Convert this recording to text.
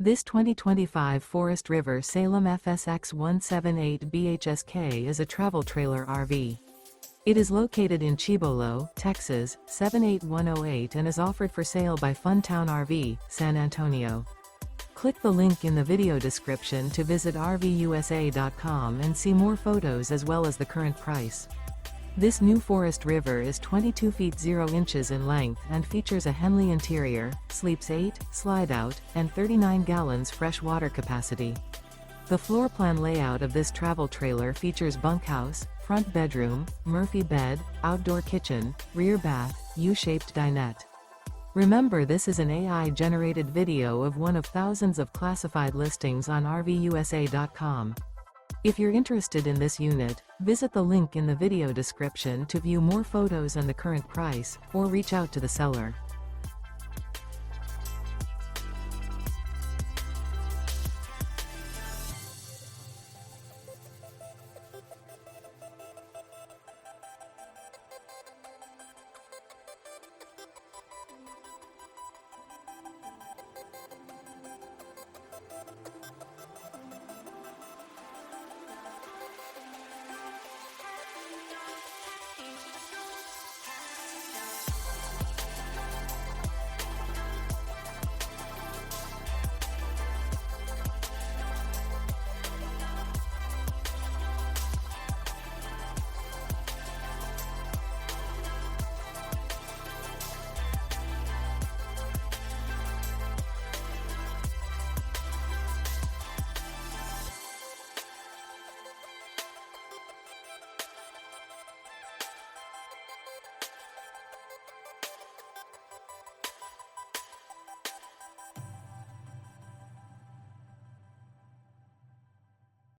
This 2025 Forest River Salem FSX 178 BHSK is a travel trailer RV. It is located in Cibolo, Texas, 78108 and is offered for sale by Funtown RV, San Antonio. Click the link in the video description to visit RVUSA.com and see more photos as well as the current price. This new Forest River is 22 feet 0 inches in length and features a HENLEY interior, sleeps 8, slide-out, and 39 gallons fresh water capacity. The floor plan layout of this travel trailer features bunkhouse, front bedroom, Murphy bed, outdoor kitchen, rear bath, U-shaped dinette. Remember, this is an AI-generated video of one of thousands of classified listings on RVUSA.com. If you're interested in this unit, visit the link in the video description to view more photos and the current price, or reach out to the seller.